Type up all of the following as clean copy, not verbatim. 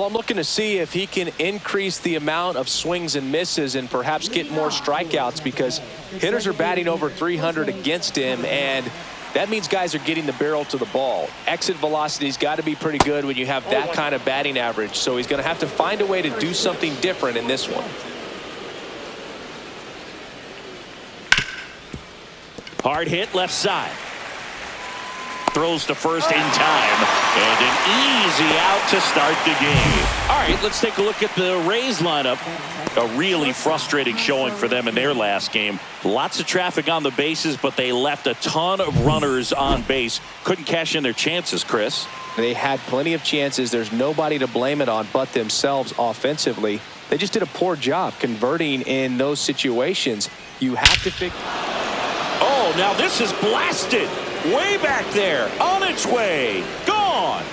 I'm looking to see if he can increase the amount of swings and misses and perhaps get more strikeouts, because hitters are batting over 300 against him, and that means guys are getting the barrel to the ball. Exit velocity's got to be pretty good when you have that kind of batting average. So he's going to have to find a way to do something different in this one. Hard hit left side. Throws to first in time. And an easy out to start the game. All right, let's take a look at the Rays lineup. A really frustrating showing for them in their last game. Lots of traffic on the bases, but they left a ton of runners on base. Couldn't cash in their chances, Chris. They had plenty of chances. There's nobody to blame it on but themselves offensively. They just did a poor job converting in those situations. You have to fix. Oh, now this is blasted. Way back there. On its way. Gone.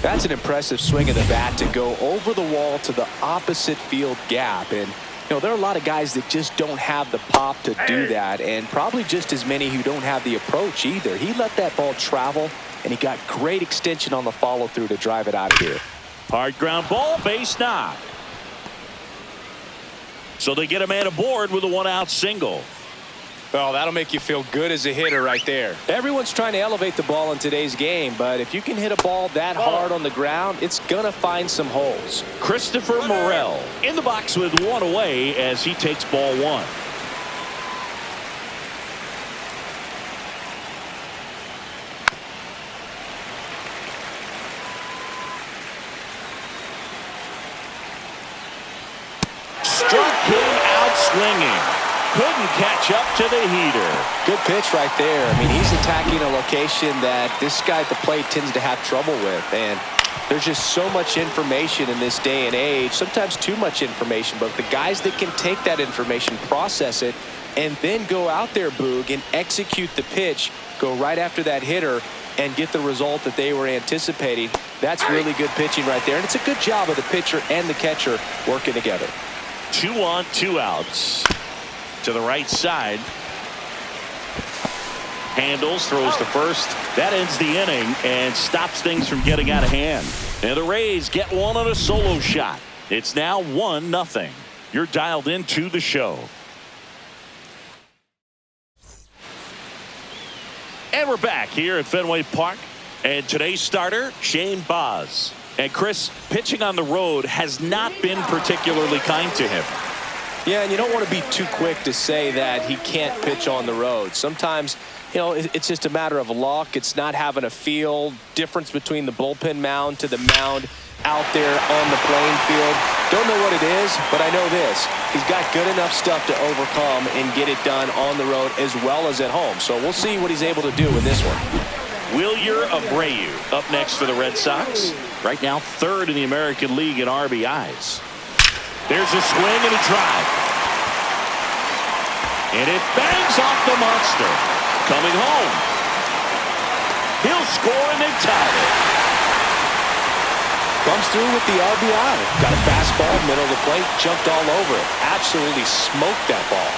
That's an impressive swing of the bat to go over the wall to the opposite field gap. And, there are a lot of guys that just don't have the pop to do that, and probably just as many who don't have the approach either. He let that ball travel, and he got great extension on the follow-through to drive it out of here. Hard ground ball, base knock. So they get a man aboard with a one-out single. Well, that'll make you feel good as a hitter right there. Everyone's trying to elevate the ball in today's game, but if you can hit a ball that hard on the ground, it's going to find some holes. Christopher Morel in the box with one away as he takes ball one. Struck him out swinging. Couldn't catch up to the heater. Good pitch right there. I mean, he's attacking a location that this guy at the plate tends to have trouble with. And there's just so much information in this day and age, sometimes too much information. But the guys that can take that information, process it, and then go out there, Boog, and execute the pitch, go right after that hitter, and get the result that they were anticipating, that's really good pitching right there. And it's a good job of the pitcher and the catcher working together. 2 on, 2 outs. To the right side. Handles, throws to first. That ends the inning and stops things from getting out of hand. And the Rays get one on a solo shot. It's now 1-0. You're dialed into the show. And we're back here at Fenway Park. And today's starter, Shane Baz. And Chris, pitching on the road has not been particularly kind to him. Yeah, and you don't want to be too quick to say that he can't pitch on the road. Sometimes, it's just a matter of luck. It's not having a feel. Difference between the bullpen mound to the mound out there on the playing field. Don't know what it is, but I know this. He's got good enough stuff to overcome and get it done on the road as well as at home. So we'll see what he's able to do in this one. Wilyer Abreu up next for the Red Sox. Right now, 3rd in the American League in RBIs. There's a swing and a drive. And it bangs off the monster. Coming home. He'll score and they tie it. Comes through with the RBI. Got a fastball, middle of the plate, jumped all over it. Absolutely smoked that ball.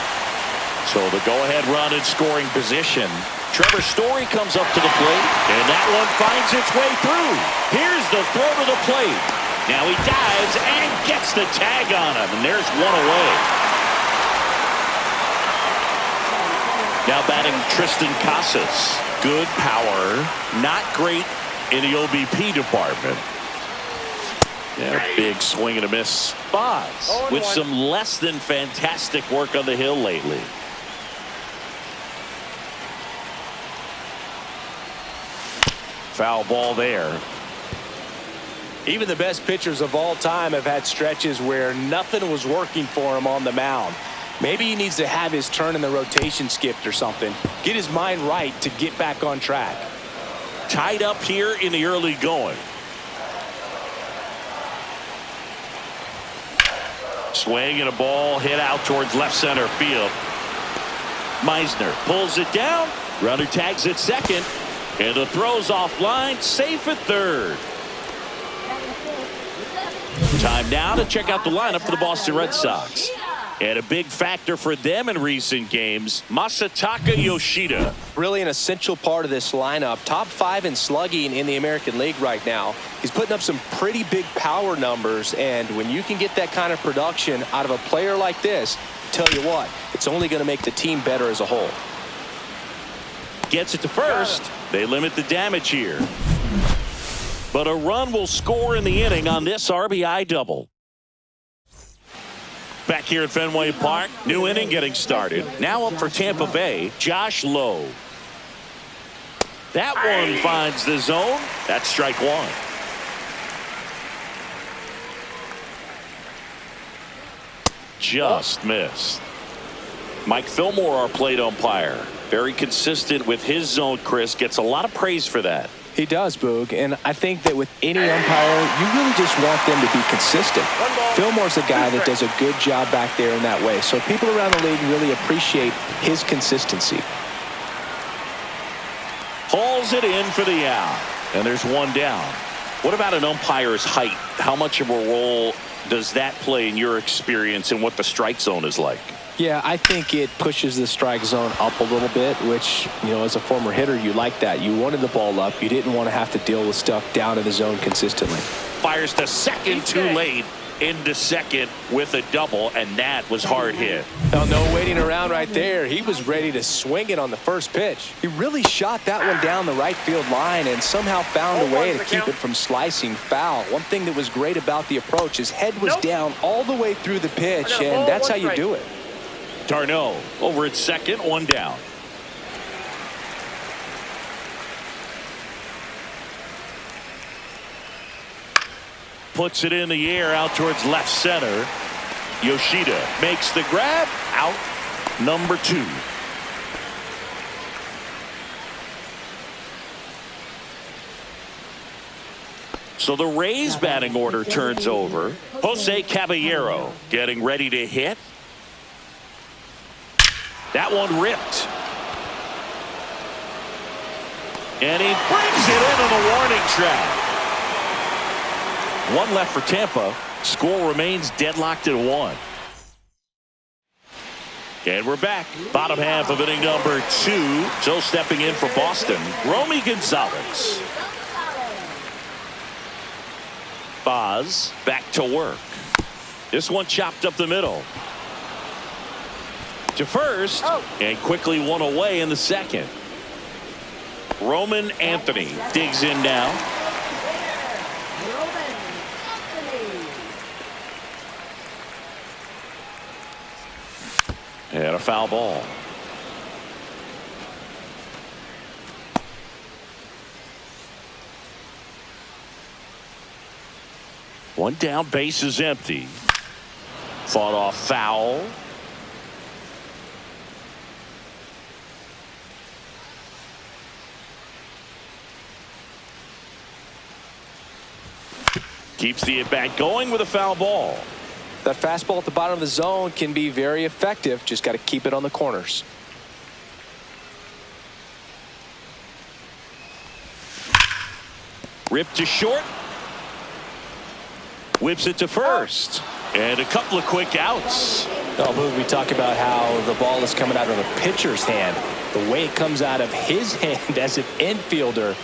So the go-ahead run in scoring position. Trevor Story comes up to the plate, and that one finds its way through. Here's the throw to the plate. Now he dives and gets the tag on him, and there's one away. Now batting Tristan Casas. Good power, not great in the OBP department. Yeah, big swing and a miss. Baz with some less than fantastic work on the hill lately. Foul ball there. Even the best pitchers of all time have had stretches where nothing was working for him on the mound. Maybe he needs to have his turn in the rotation skipped or something. Get his mind right to get back on track. Tied up here in the early going. Swing and a ball hit out towards left center field. Meisner pulls it down. Runner tags at second. And the throw's offline. Safe at third. Time now to check out the lineup for the Boston Red Sox. And a big factor for them in recent games, Masataka Yoshida. Really an essential part of this lineup. Top 5 in slugging in the American League right now. He's putting up some pretty big power numbers, and when you can get that kind of production out of a player like this, tell you what, it's only going to make the team better as a whole. Gets it to first. They limit the damage here. But a run will score in the inning on this RBI double. Back here at Fenway Park, new inning getting started. Now up for Tampa Bay, Josh Lowe. That one finds the zone. That's strike one. Just missed. Mike Fillmore, our plate umpire. Very consistent with his zone, Chris. Gets a lot of praise for that. He does, Boog, and I think that with any umpire, you really just want them to be consistent. Fillmore's a guy that does a good job back there in that way, so people around the league really appreciate his consistency. Hauls it in for the out, and there's one down. What about an umpire's height? How much of a role does that play in your experience and what the strike zone is like? Yeah, I think it pushes the strike zone up a little bit, which, you know, as a former hitter, you like that. You wanted the ball up. You didn't want to have to deal with stuff down in the zone consistently. Fires to second too late, into second with a double, and that was hard hit. Oh, no waiting around right there. He was ready to swing it on the first pitch. He really shot that one down the right field line and somehow found a way to keep it from slicing foul. One thing that was great about the approach, his head was down all the way through the pitch, and that's how you do it. Darno over at second, one down. Puts it in the air out towards left center. Yoshida makes the grab. Out number 2. So the Rays batting order turns over. Jose Caballero getting ready to hit. That one ripped. And he brings it in on the warning track. One left for Tampa. Score remains deadlocked at 1. And we're back. Bottom half of inning number 2. So stepping in for Boston, Romy Gonzalez. Boz back to work. This one chopped up the middle. To first, and quickly one away in the second. Roman Anthony digs in now. And a foul ball. One down, base is empty. Fought off foul. Keeps the at-bat going with a foul ball. That fastball at the bottom of the zone can be very effective. Just got to keep it on the corners. Ripped to short. Whips it to first. And a couple of quick outs. Oh, Boog, we talk about how the ball is coming out of a pitcher's hand. The way it comes out of his hand as an infielder.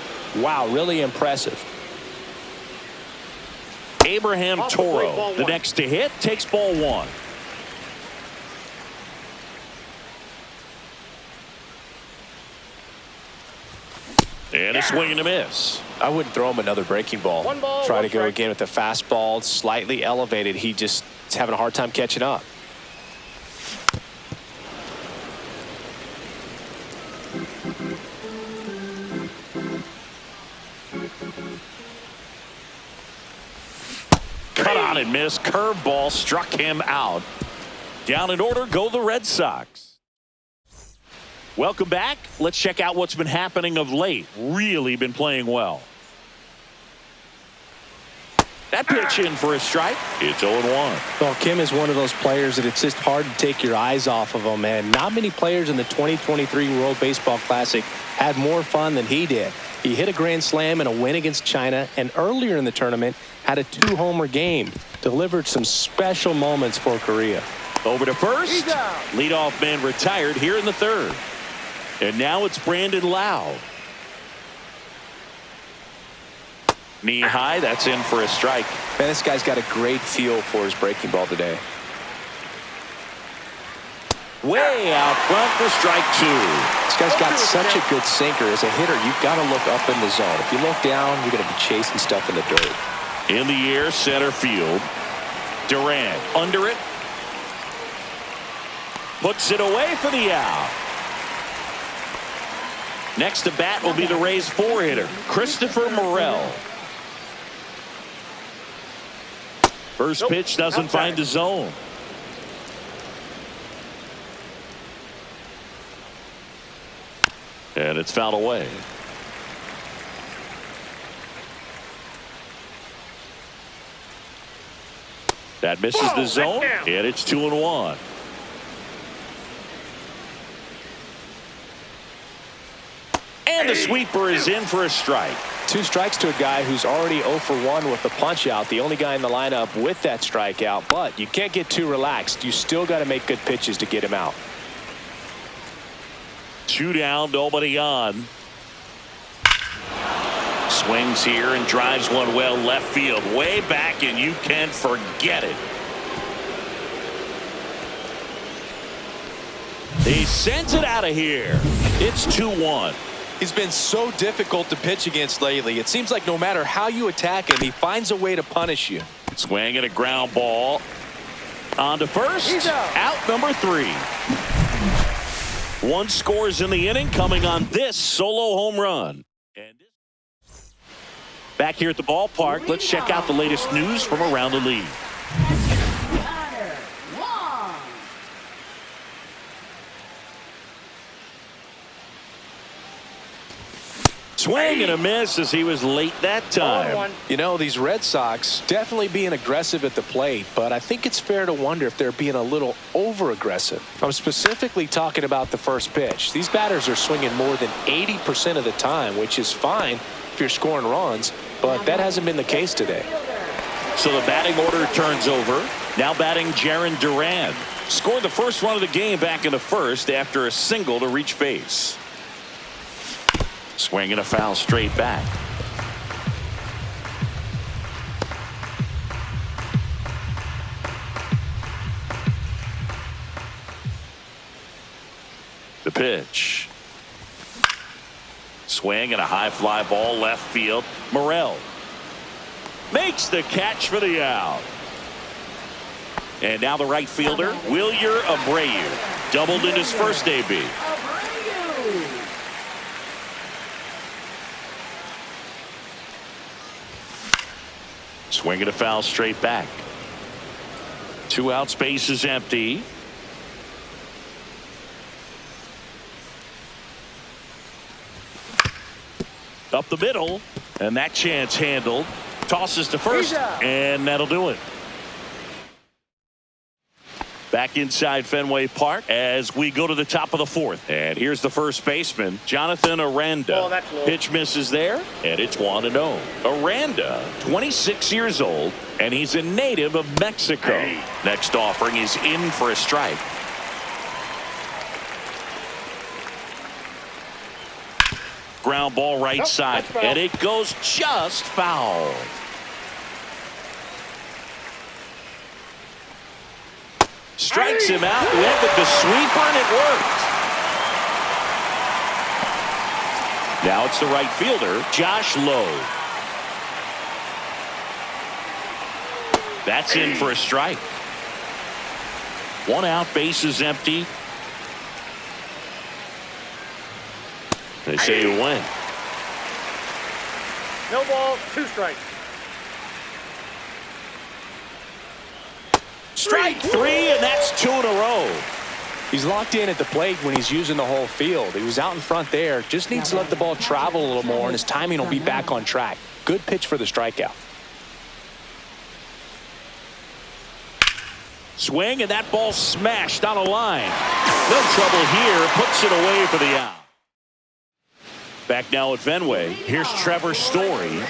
Wow, really impressive. Abraham Toro, the next to hit, takes ball 1. And a swing and a miss. I wouldn't throw him another breaking ball. Try to go again with the fastball, slightly elevated. He just is having a hard time catching up. Cut on and miss. Curveball struck him out. Down in order go the Red Sox. Welcome back. Let's check out what's been happening of late. Really been playing well. That pitch in for a strike. It's 0-1. Well, Kim is one of those players that it's just hard to take your eyes off of him, and not many players in the 2023 World Baseball Classic had more fun than he did. He hit a grand slam in a win against China, and earlier in the tournament had a 2-homer game. Delivered some special moments for Korea. Over to first. Leadoff man retired here in the third. And now it's Brandon Lau. Knee high, that's in for a strike. Man, this guy's got a great feel for his breaking ball today. Way out front for strike two. This guy's got such a good sinker. As a hitter, you've got to look up in the zone. If you look down, you're going to be chasing stuff in the dirt. In the air, center field. Durant under it. Puts it away for the out. Next to bat will be the Rays four-hitter, Christopher Morel. First pitch doesn't find the zone. And it's fouled away. That misses the zone, and it's 2-1. And the sweeper is in for a strike. 2 strikes to a guy who's already 0 for 1 with the punch out. The only guy in the lineup with that strikeout. But you can't get too relaxed. You still got to make good pitches to get him out. 2 down, nobody on. Swings here and drives one well left field. Way back, and you can forget it. He sends it out of here. It's 2-1. He's been so difficult to pitch against lately. It seems like no matter how you attack him, he finds a way to punish you. Swinging a ground ball. On to first. Out number 3. 1 scores in the inning, coming on this solo home run. And back here at the ballpark, let's check out the latest news from around the league. Swing and a miss as he was late that time. You know, these Red Sox definitely being aggressive at the plate, but I think it's fair to wonder if they're being a little over-aggressive. I'm specifically talking about the first pitch. These batters are swinging more than 80% of the time, which is fine if you're scoring runs, but that hasn't been the case today. So the batting order turns over. Now batting Jarren Duran. Scored the first run of the game back in the first after a single to reach base. Swinging a foul straight back. The pitch. Swing and a high fly ball left field. Morel makes the catch for the out. And now the right fielder, Wilyer Abreu, doubled in his first AB. Swinging a foul straight back. 2 outs, base is empty. Up the middle, and that chance handled. Tosses to first, and that'll do it. Back inside Fenway Park as we go to the top of the 4th. And here's the first baseman, Jonathan Aranda. Pitch misses there, and it's 1-0. Aranda, 26 years old, and he's a native of Mexico. Next offering is in for a strike. Ground ball right side, and it goes just foul. Strikes him out, went with the sweeper, and it worked. Now it's the right fielder, Josh Lowe. That's in for a strike. 1 out, base is empty. They say you win. No ball, 2 strikes. Strike 3, and that's 2 in a row. He's locked in at the plate when he's using the whole field. He was out in front there. Just needs to let the ball travel a little more, and his timing will be back on track. Good pitch for the strikeout. Swing, and that ball smashed on a line. No trouble here. Puts it away for the out. Back now at Fenway. Here's Trevor Story.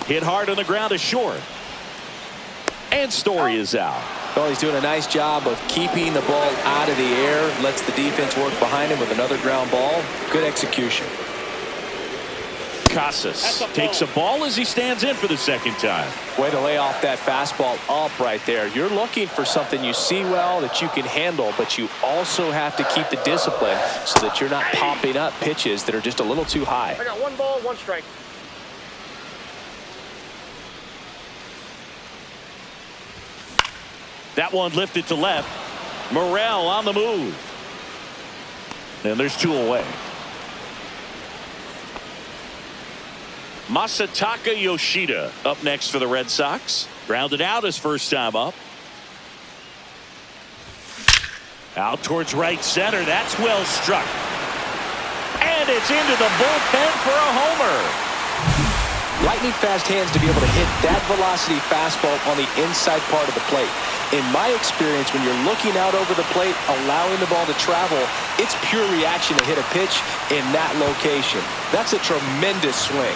Hit hard on the ground is short. And Story is out. Well, he's doing a nice job of keeping the ball out of the air. Lets the defense work behind him with another ground ball. Good execution. Casas takes a ball as he stands in for the second time. Way to lay off that fastball up right there. You're looking for something you see well that you can handle, but you also have to keep the discipline so that you're not popping up pitches that are just a little too high. I got 1 ball, 1 strike. That one lifted to left. Morrell on the move. And there's 2 away. Masataka Yoshida up next for the Red Sox. Grounded out his first time up. Out towards right center. That's well struck. And it's into the bullpen for a homer. Lightning fast hands to be able to hit that velocity fastball on the inside part of the plate. In my experience, when you're looking out over the plate, allowing the ball to travel, it's pure reaction to hit a pitch in that location. That's a tremendous swing.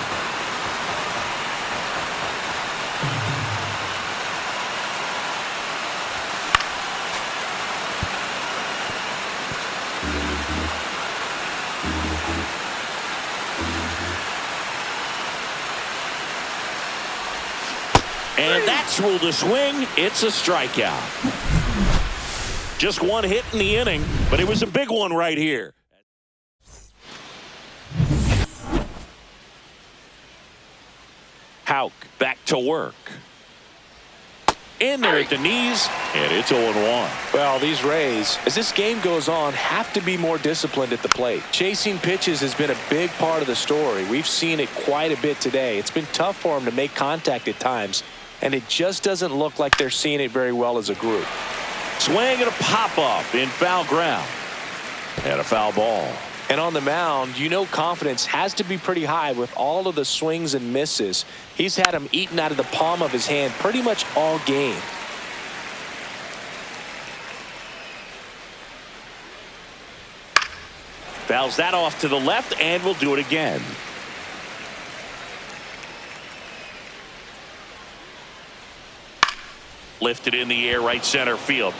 And that's ruled a swing. It's a strikeout. Just 1 hit in the inning, but it was a big one right here. Houck back to work. In there at the knees, and it's 0-1. Well, these Rays, as this game goes on, have to be more disciplined at the plate. Chasing pitches has been a big part of the story. We've seen it quite a bit today. It's been tough for them to make contact at times, and it just doesn't look like they're seeing it very well as a group. Swing and a pop-up in foul ground. And a foul ball. And on the mound, you know confidence has to be pretty high with all of the swings and misses. He's had them eaten out of the palm of his hand pretty much all game. Fouls that off to the left and will do it again. Lifted in the air, right center field.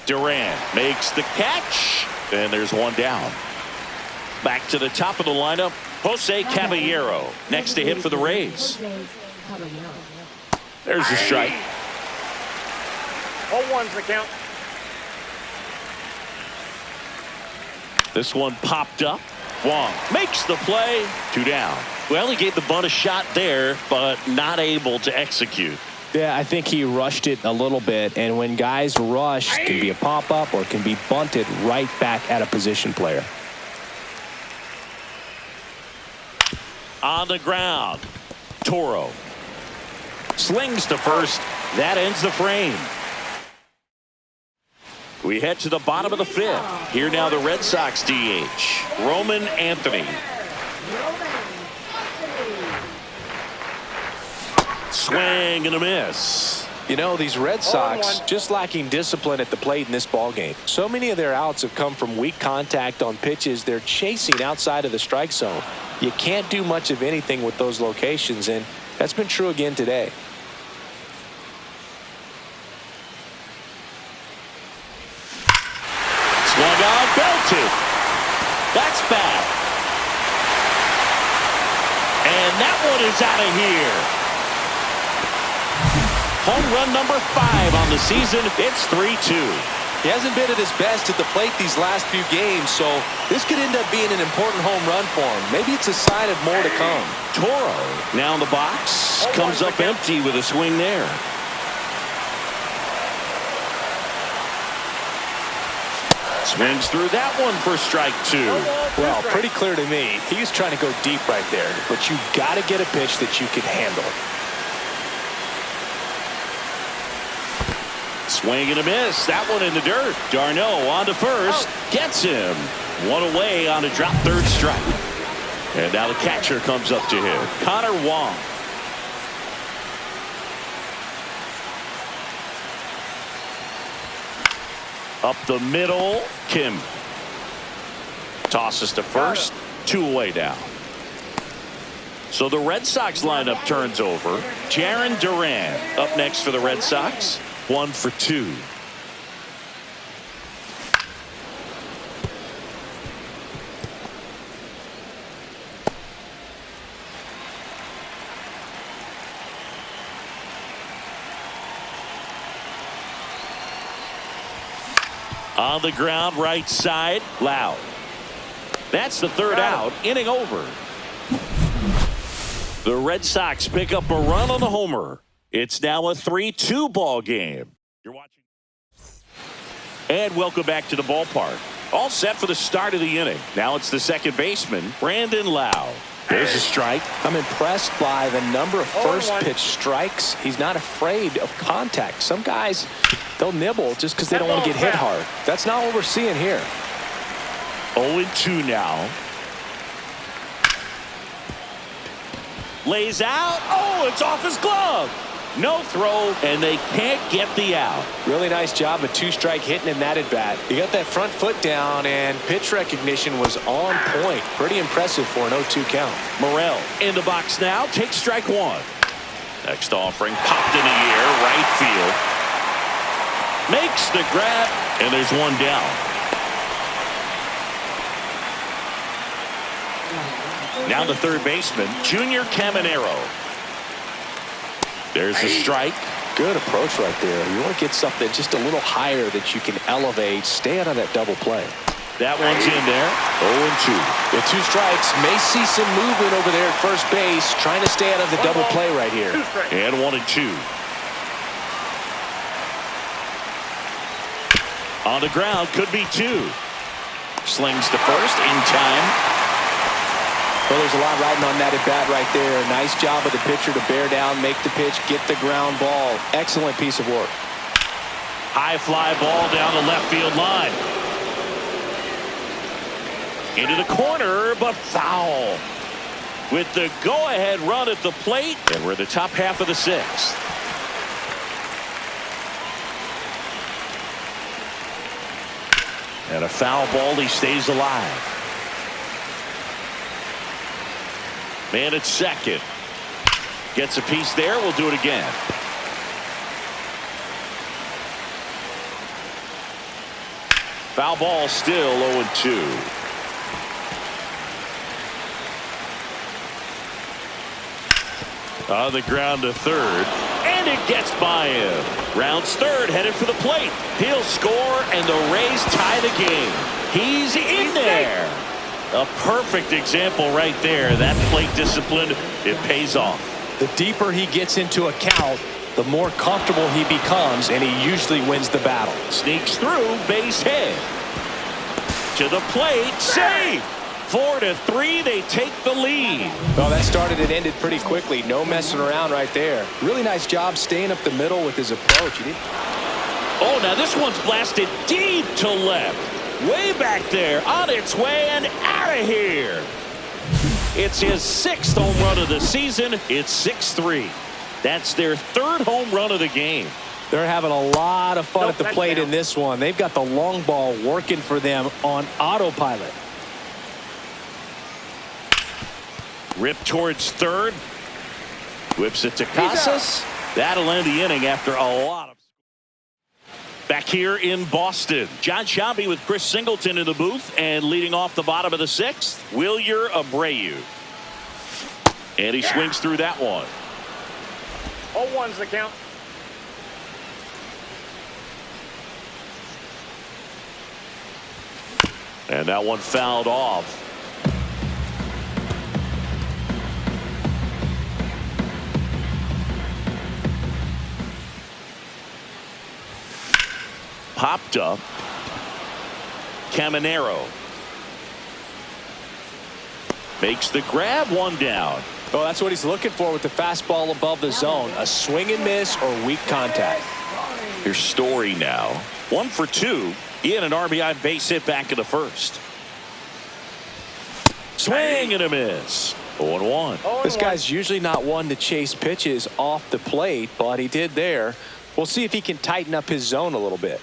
Durant makes the catch, and there's 1 down. Back to the top of the lineup, Jose Caballero next to hit for the Rays. There's a strike. All 1's the count. This one popped up. Wong makes the play. 2 down. Well, he gave the bunt a shot there, but not able to execute. Yeah, I think he rushed it a little bit, and when guys rush, it can be a pop-up or it can be bunted right back at a position player. On the ground, Toro slings to first. That ends the frame. We head to the bottom of the 5th. Here now the Red Sox DH, Roman Anthony. Swing and a miss. You know, these Red Sox just lacking discipline at the plate in this ballgame. So many of their outs have come from weak contact on pitches they're chasing outside of the strike zone. You can't do much of anything with those locations, and that's been true again today. Swung on, belted. That's bad. And that one is out of here. Home run number 5 on the season. It's 3-2. He hasn't been at his best at the plate these last few games, so this could end up being an important home run for him. Maybe it's a sign of more to come. Toro now in the box. Comes up empty with a swing there. Swings through that one for strike 2. Well, pretty clear to me. He was trying to go deep right there, but you got to get a pitch that you can handle. Swing and a miss. That one in the dirt. Darno on to first. Gets him. 1 away on a drop third strike. And now the catcher comes up to him. Connor Wong. Up the middle. Kim. Tosses to first. 2 away now. So the Red Sox lineup turns over. Jarren Duran up next for the Red Sox. 1 for 2. On the ground, right side, Loud. That's the third out, inning over. The Red Sox pick up a run on the homer. It's now a 3-2 ball game. You're watching. And welcome back to the ballpark. All set for the start of the inning. Now it's the second baseman, Brandon Lowe. There's a strike. I'm impressed by the number of first pitch strikes. He's not afraid of contact. Some guys, they'll nibble just because they don't want to get hit hard. That's not what we're seeing here. 0-2 now. Lays out. Oh, it's off his glove. No throw, and they can't get the out. Really nice job of two-strike hitting in that at-bat. He got that front foot down, and pitch recognition was on point. Pretty impressive for an 0-2 count. Morel in the box now. Takes strike one. Next offering popped in the air, right field. Makes the grab, and there's one down. Now the third baseman, Junior Caminero. There's a strike. Good approach right there. You want to get something just a little higher that you can elevate. Stay out of that double play. That one's in there. 0-2. With two strikes, may see some movement over there at first base. Trying to stay out of the double play right here. And 1-2. On the ground, could be two. Slings to first in time. Well, there's a lot riding on that at bat right there. Nice job of the pitcher to bear down, make the pitch, get the ground ball. Excellent piece of work. High fly ball down the left field line. Into the corner, but foul. With the go-ahead run at the plate, and we're the top half of the sixth. And a foul ball, he stays alive. Man at second. Gets a piece there. We'll do it again. Foul ball still 0-2. On the ground to third. And it gets by him. Rounds third, headed for the plate. He'll score, and the Rays tie the game. He's in there. A perfect example right there. That plate discipline, it pays off. The deeper he gets into a count, the more comfortable he becomes, and he usually wins the battle. Sneaks through, base hit. To the plate, safe. 4-3, they take the lead. Well, that started and ended pretty quickly. No messing around right there. Really nice job staying up the middle with his approach. Oh, now this one's blasted deep to left. Way back there, on its way and out of here. It's his 6th home run of the season. It's 6-3. That's their 3rd home run of the game. They're having a lot of fun at the plate in this one. They've got the long ball working for them on autopilot. Rip towards third. Whips it to Casas. That'll end the inning after a lot of. Back here in Boston, John Sciambi with Chris Singleton in the booth, and leading off the bottom of the 6th, Wilyer Abreu. And he swings through that one. 0-1's the count. And that one fouled off. Popped up. Caminero makes the grab, one down. Well, that's what he's looking for with the fastball above the zone. A swing and miss or weak contact. Here's Story now. 1 for 2. He had an RBI base hit back in the first. Swing and a miss. 0-1. This guy's usually not one to chase pitches off the plate, but he did there. We'll see if he can tighten up his zone a little bit.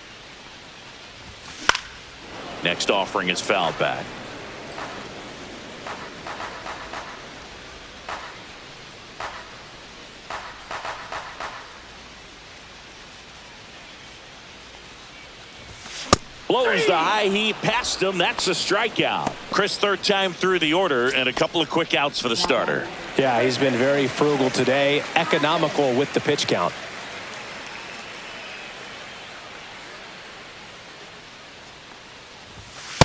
Next offering is fouled back. Blows the high heat past him. That's a strikeout. Chris, third time through the order and a couple of quick outs for the starter. Yeah, he's been very frugal today, economical with the pitch count.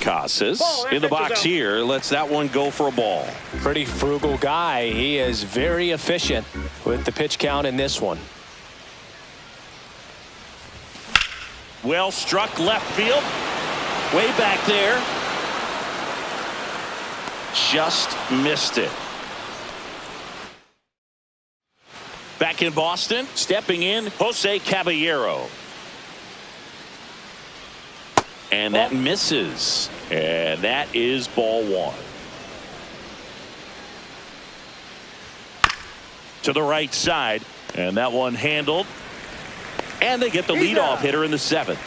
Casas in the box here, lets that one go for a ball. Pretty frugal guy. He is very efficient with the pitch count in this one. Well struck left field. Way back there. Just missed it. Back in Boston, stepping in, Jose Caballero. And that misses. And that is ball one. To the right side. And that one handled. And they get the leadoff hitter in the seventh.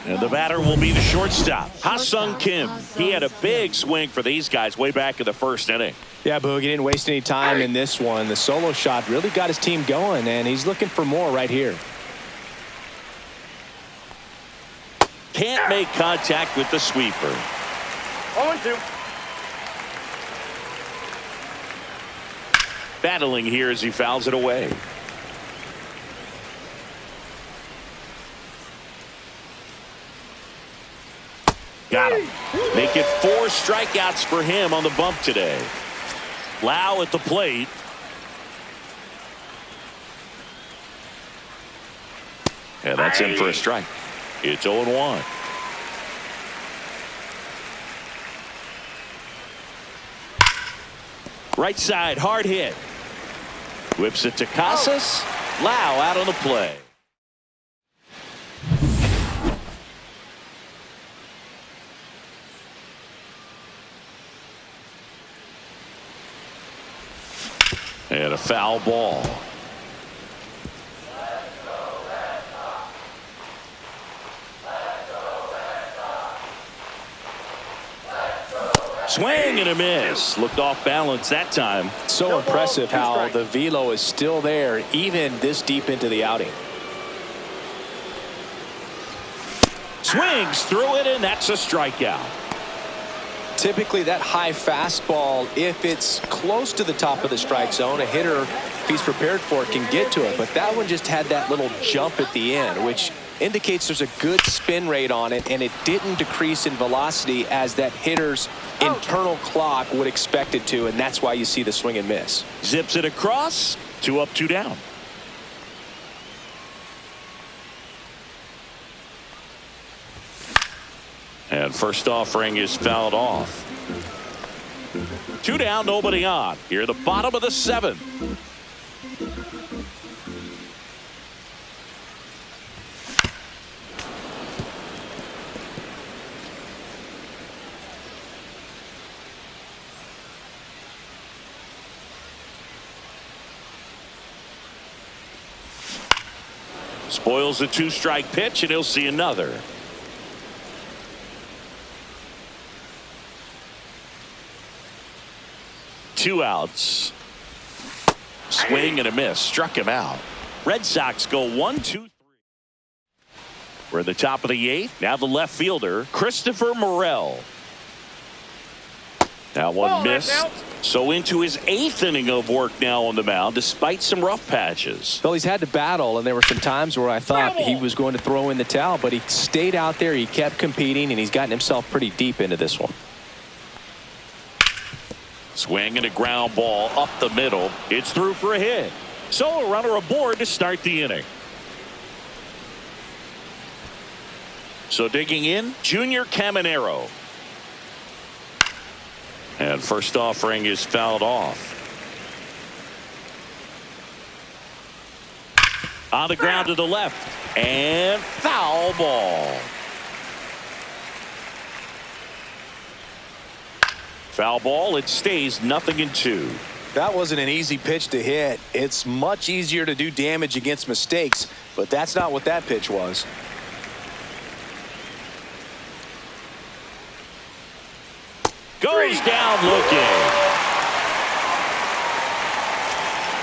And the batter will be the shortstop, Ha-Sung Kim. He had a big swing for these guys way back in the first inning. Yeah, Boog, he didn't waste any time in this one. The solo shot really got his team going, and he's looking for more right here. Can't make contact with the sweeper. 0-2. Battling here as he fouls it away. Got him. Make it 4 strikeouts for him on the bump today. Lau at the plate. And that's in for a strike. It's 0-1. Right side, hard hit. Whips it to Casas. Lau out on the play. And a foul ball. Swing and a miss. Looked off balance that time. So impressive how the velo is still there even this deep into the outing. Swings through it, and that's a strikeout. Typically that high fastball, if it's close to the top of the strike zone, a hitter, if he's prepared for it, can get to it. But that one just had that little jump at the end, which indicates there's a good spin rate on it, and it didn't decrease in velocity as that hitter's internal clock would expect it to, and that's why you see the swing and miss. Zips it across. 2 up, 2 down. And first offering is fouled off. 2 down, nobody on. Here, the bottom of the 7th. Spoils the 2-strike pitch, and he'll see another. Two outs. Swing and a miss. Struck him out. Red Sox go 1-2-3. We're at the top of the 8th. Now the left fielder, Christopher Morel. That one missed. So into his 8th inning of work now on the mound, despite some rough patches. Well, he's had to battle, and there were some times where I thought he was going to throw in the towel, but he stayed out there. He kept competing, and he's gotten himself pretty deep into this one. Swing and a ground ball up the middle. It's through for a hit. So a runner aboard to start the inning. So digging in, Junior Caminero. And first offering is fouled off. On the ground to the left. And foul ball. Foul ball. It stays 0-2. That wasn't an easy pitch to hit. It's much easier to do damage against mistakes, but that's not what that pitch was. Goes down looking.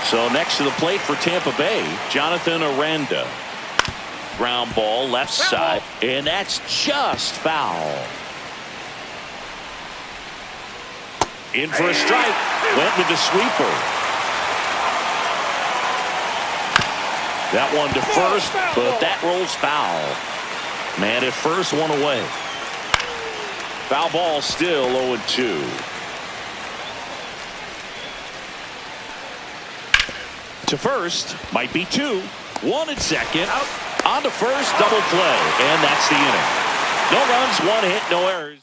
So next to the plate for Tampa Bay, Jonathan Aranda. Ground ball left side, and that's just foul. In for a strike. Went with the sweeper. That one to first, but that rolls foul. Man at first, one away. Foul ball still 0-2. To first, might be two. One at second. On to first, double play, and that's the inning. No runs, one hit, no errors.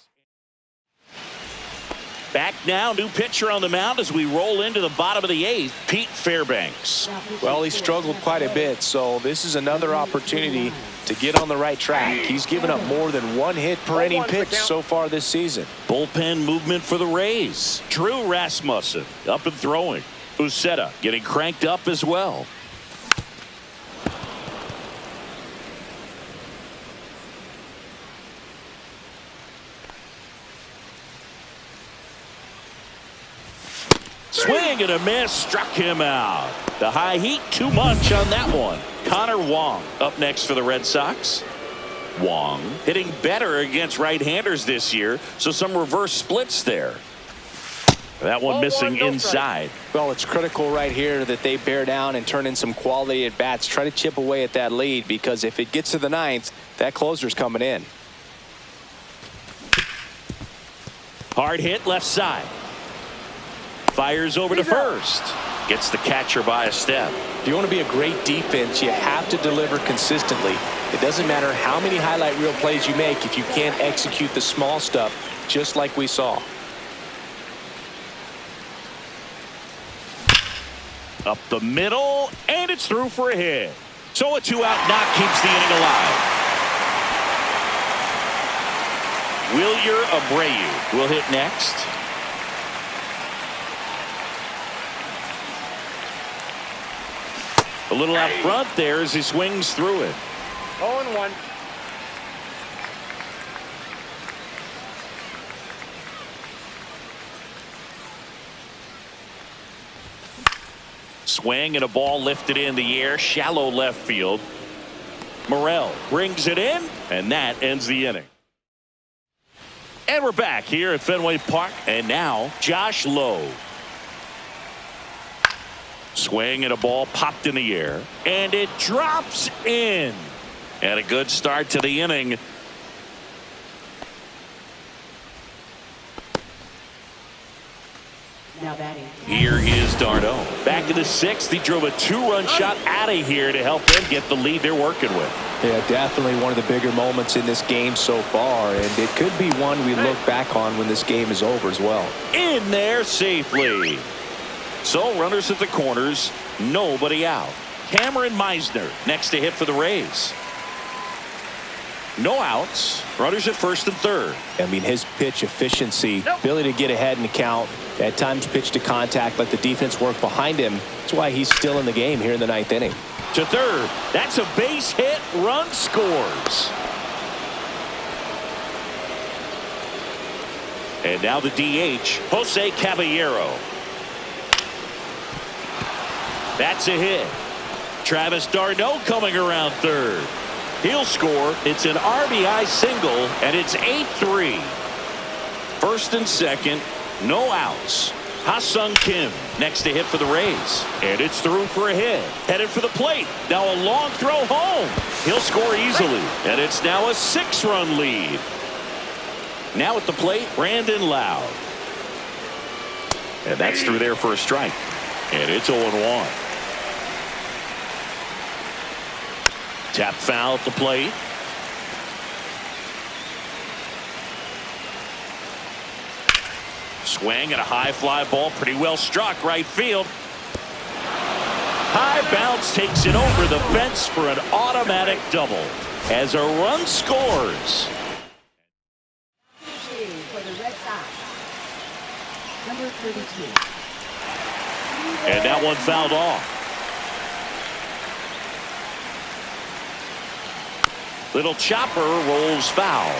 Back now, new pitcher on the mound as we roll into the bottom of the eighth, Pete Fairbanks. Well, he struggled quite a bit, so this is another opportunity to get on the right track. He's given up more than one hit per inning pitch so far this season. Bullpen movement for the Rays. Drew Rasmussen up and throwing. Uceta getting cranked up as well. Swing and a miss, struck him out. The high heat, too much on that one. Connor Wong up next for the Red Sox. Wong hitting better against right-handers this year, so some reverse splits there. That one missing inside. Well, it's critical right here that they bear down and turn in some quality at bats. Try to chip away at that lead, because if it gets to the ninth, that closer's coming in. Hard hit left side. Fires over to first. Gets the catcher by a step. If you want to be a great defense, you have to deliver consistently. It doesn't matter how many highlight reel plays you make if you can't execute the small stuff, just like we saw. Up the middle, and it's through for a hit. So a two-out knock keeps the inning alive. Wilyer Abreu will hit next. A little out front there as he swings through it. 0-1. Swing and a ball lifted in the air, shallow left field. Morel brings it in, and that ends the inning. And we're back here at Fenway Park, and now Josh Lowe. Swing and a ball popped in the air, and it drops in. And a good start to the inning. Now batting. Here is Darno. Back in the sixth, he drove a two-run shot out of here to help them get the lead they're working with. Yeah, definitely one of the bigger moments in this game so far, and it could be one we look back on when this game is over as well. In there safely. So runners at the corners, nobody out. Cameron Meisner next to hit for the Rays. No outs. Runners at first and third. I mean, his pitch efficiency, ability to get ahead in the count, at times pitch to contact, let the defense work behind him. That's why he's still in the game here in the ninth inning. To third. That's a base hit. Run scores. And now the DH, Jose Caballero. That's a hit. Travis d'Arnaud coming around third. He'll score. It's an RBI single, and it's 8-3. First and second, no outs. Ha-Sung Kim next to hit for the Rays. And it's through for a hit. Headed for the plate. Now a long throw home. He'll score easily. And it's now a 6-run lead. Now at the plate, Brandon Lowe. And that's through there for a strike. And it's 0-1. Tap foul at the plate. Swing and a high fly ball, pretty well struck right field. High bounce takes it over the fence for an automatic double as a run scores. For the Red Sox, number 32. And that one fouled off. Little chopper rolls foul.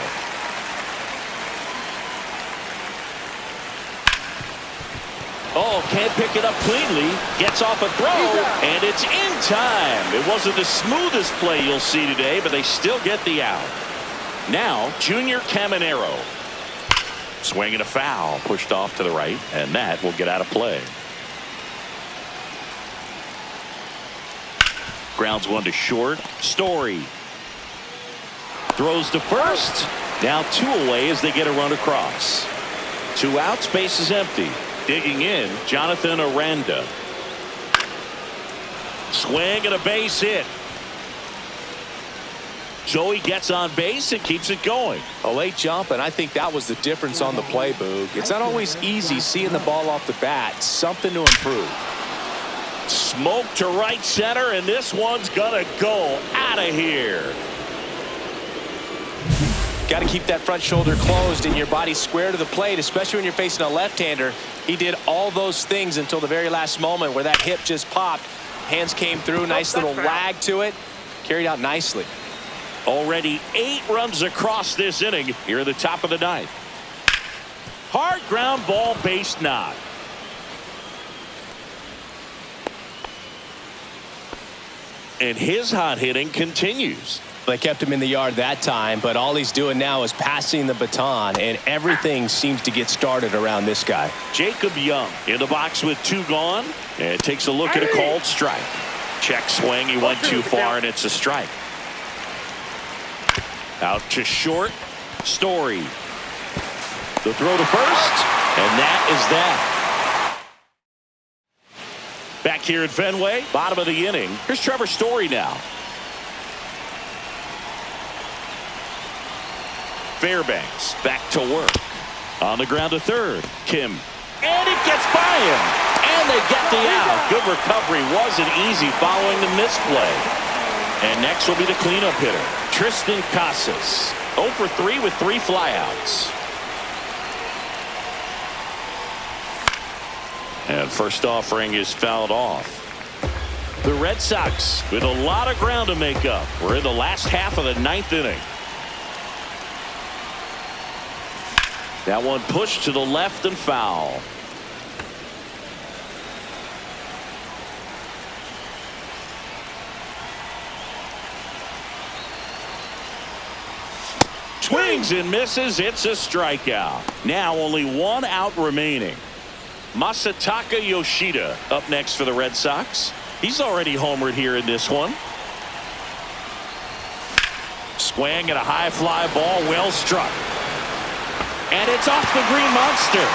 Oh, can't pick it up cleanly. Gets off a throw, and it's in time. It wasn't the smoothest play you'll see today, but they still get the out. Now, Junior Caminero. Swinging a foul, pushed off to the right, and that will get out of play. Grounds one to short. Story throws to first. Now 2 away as they get a run across. 2 outs, base is empty. Digging in, Jonathan Aranda. Swing and a base hit. Joey gets on base and keeps it going. A late jump, and I think that was the difference on the play, Boog. It's not always easy seeing the ball off the bat. Something to improve. Smoke to right center, and this one's gonna go out of here. Got to keep that front shoulder closed and your body square to the plate, especially when you're facing a left-hander. He did all those things until the very last moment where that hip just popped. Hands came through, nice little lag to it. Carried out nicely. Already 8 runs across this inning here at the top of the 9th. Hard ground ball, base knock. And his hot hitting continues. They kept him in the yard that time, but all he's doing now is passing the baton, and everything seems to get started around this guy. Jacob Young in the box with 2 gone, and takes a look at a called strike. Check swing, he went too far, and it's a strike. Out to short, Story. The throw to first, and that is that. Back here at Fenway, bottom of the inning. Here's Trevor Story now. Fairbanks back to work. On the ground to third. Kim. And it gets by him. And they get the out. Good recovery. Wasn't easy following the misplay. And next will be the cleanup hitter, Tristan Casas. 0 for 3 with 3 flyouts. And first offering is fouled off. The Red Sox with a lot of ground to make up. We're in the last half of the 9th inning. That one pushed to the left and foul. Swings and misses. It's a strikeout. Now only 1 out remaining. Masataka Yoshida up next for the Red Sox. He's already homered here in this one. Swing and a high fly ball, well struck. And it's off the Green Monster.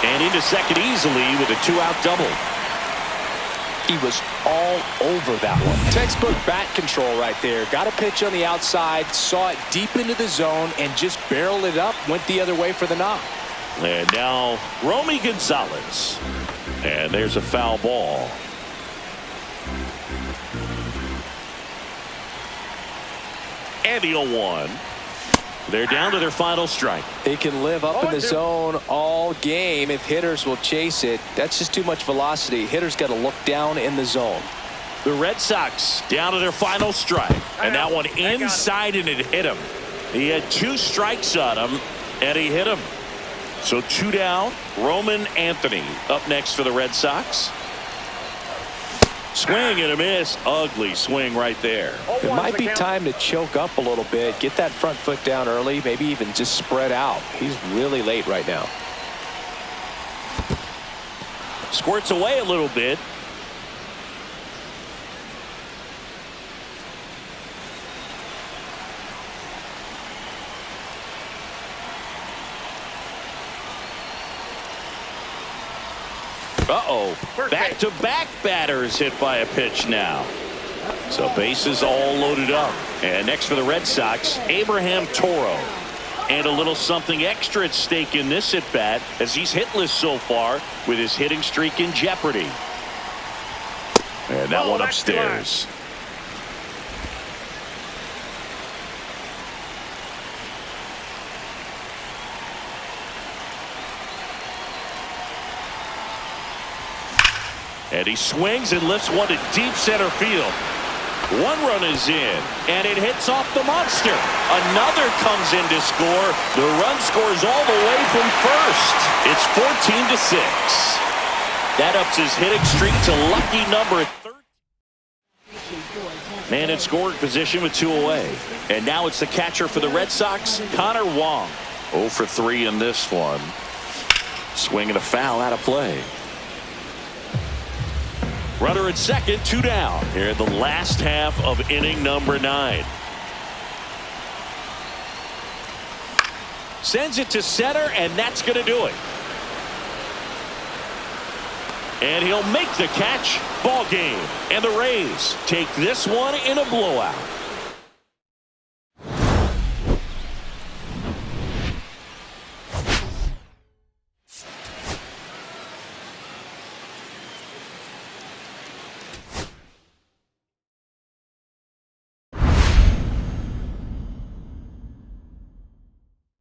And into second easily with a 2-out double. He was all over that one. Textbook bat control right there. Got a pitch on the outside, saw it deep into the zone, and just barreled it up, went the other way for the knock. And now Romy Gonzalez. And there's a foul ball. And the 0-1. They're down to their final strike. They can live up in the zone all game if hitters will chase it. That's just too much velocity. Hitters got to look down in the zone. The Red Sox down to their final strike. And that one inside, and it hit him. He had 2 strikes on him, and he hit him. So 2 down. Roman Anthony up next for the Red Sox. Swing and a miss. Ugly swing right there. It might be time to choke up a little bit. Get that front foot down early. Maybe even just spread out. He's really late right now. Squirts away a little bit. Uh-oh. Back-to-back batters hit by a pitch now. So bases all loaded up. And next for the Red Sox, Abraham Toro. And a little something extra at stake in this at-bat as he's hitless so far with his hitting streak in jeopardy. And that one upstairs. And he swings and lifts one to deep center field. One run is in, and it hits off the monster. Another comes in to score. The run scores all the way from first. It's 14-6. That ups his hitting streak to lucky number 13. Man in scoring position with 2 away. And now it's the catcher for the Red Sox, Connor Wong. 0 for 3 in this one. Swing and a foul out of play. Runner at second, 2 down. Here in the last half of inning number 9. Sends it to center, and that's going to do it. And he'll make the catch. Ball game. And the Rays take this one in a blowout.